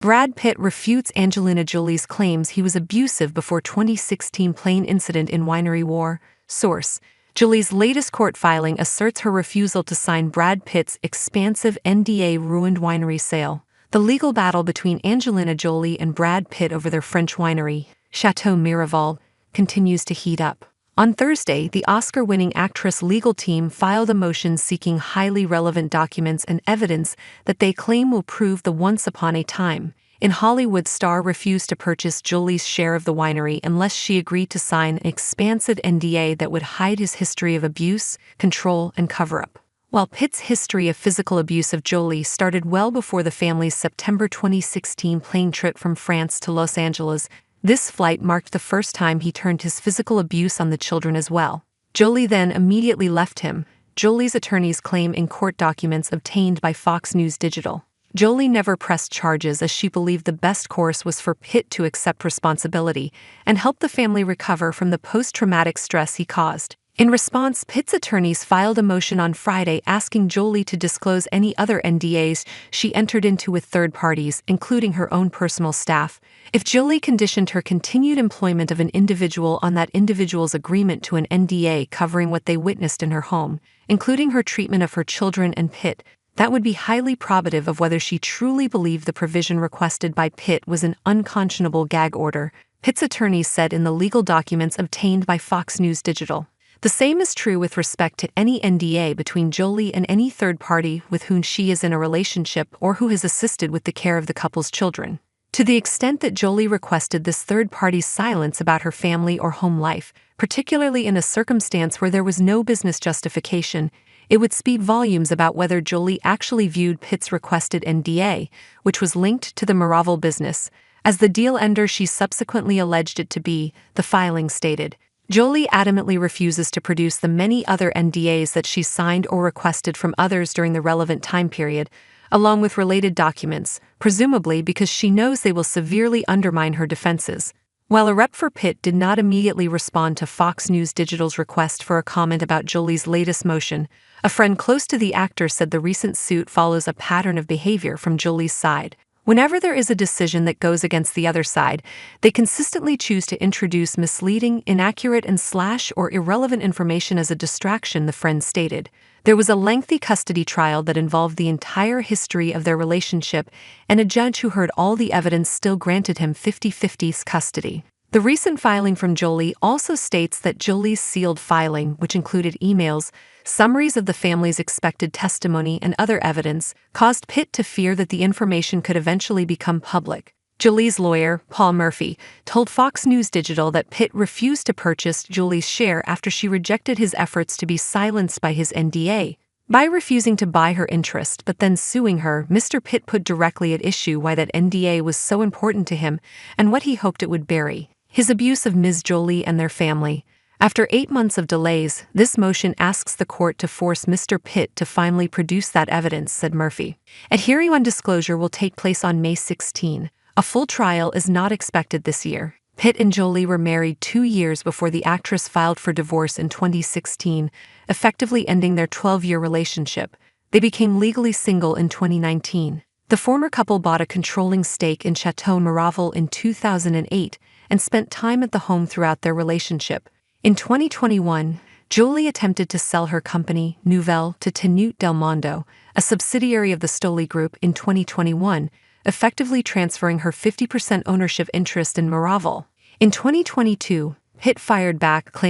Brad Pitt refutes Angelina Jolie's claims he was abusive before 2016 plane incident in winery war. Source: Jolie's latest court filing asserts her refusal to sign Brad Pitt's expansive NDA ruined winery sale. The legal battle between Angelina Jolie and Brad Pitt over their French winery, Chateau Miraval, continues to heat up. On Thursday, the Oscar-winning actress legal team filed a motion seeking highly relevant documents and evidence that they claim will prove the once upon a time in Hollywood star refused to purchase Jolie's share of the winery unless she agreed to sign an expansive NDA that would hide his history of abuse, control, and cover-up. While Pitt's history of physical abuse of Jolie started well before the family's September 2016 plane trip from France to Los Angeles, this flight marked the first time he turned his physical abuse on the children as well. Jolie then immediately left him, Jolie's attorneys claim in court documents obtained by Fox News Digital. Jolie never pressed charges as she believed the best course was for Pitt to accept responsibility and help the family recover from the post-traumatic stress he caused. In response, Pitt's attorneys filed a motion on Friday asking Jolie to disclose any other NDAs she entered into with third parties, including her own personal staff, if Jolie conditioned her continued employment of an individual on that individual's agreement to an NDA covering what they witnessed in her home, including her treatment of her children and Pitt. That would be highly probative of whether she truly believed the provision requested by Pitt was an unconscionable gag order, Pitt's attorneys said in the legal documents obtained by Fox News Digital. The same is true with respect to any NDA between Jolie and any third party with whom she is in a relationship or who has assisted with the care of the couple's children. To the extent that Jolie requested this third party's silence about her family or home life, particularly in a circumstance where there was no business justification, it would speak volumes about whether Jolie actually viewed Pitt's requested NDA, which was linked to the Miraval business, as the deal ender she subsequently alleged it to be, the filing stated. Jolie adamantly refuses to produce the many other NDAs that she signed or requested from others during the relevant time period, along with related documents, presumably because she knows they will severely undermine her defenses. While a rep for Pitt did not immediately respond to Fox News Digital's request for a comment about Jolie's latest motion, a friend close to the actor said the recent suit follows a pattern of behavior from Jolie's side. Whenever there is a decision that goes against the other side, they consistently choose to introduce misleading, inaccurate, and or irrelevant information as a distraction, the friend stated. There was a lengthy custody trial that involved the entire history of their relationship, and a judge who heard all the evidence still granted him 50-50 custody. The recent filing from Jolie also states that Jolie's sealed filing, which included emails, summaries of the family's expected testimony, and other evidence, caused Pitt to fear that the information could eventually become public. Jolie's lawyer, Paul Murphy, told Fox News Digital that Pitt refused to purchase Jolie's share after she rejected his efforts to be silenced by his NDA. By refusing to buy her interest but then suing her, Mr. Pitt put directly at issue why that NDA was so important to him and what he hoped it would bury: his abuse of Ms. Jolie and their family. After 8 months of delays, this motion asks the court to force Mr. Pitt to finally produce that evidence, said Murphy. A hearing on disclosure will take place on May 16. A full trial is not expected this year. Pitt and Jolie were married 2 years before the actress filed for divorce in 2016, effectively ending their 12-year relationship. They became legally single in 2019. The former couple bought a controlling stake in Chateau Miraval in 2008 and spent time at the home throughout their relationship. In 2021, Jolie attempted to sell her company, Nouvelle, to Tenute Del Mondo, a subsidiary of the Stoli Group, in 2021, effectively transferring her 50% ownership interest in Miraval. In 2022, Pitt fired back, claiming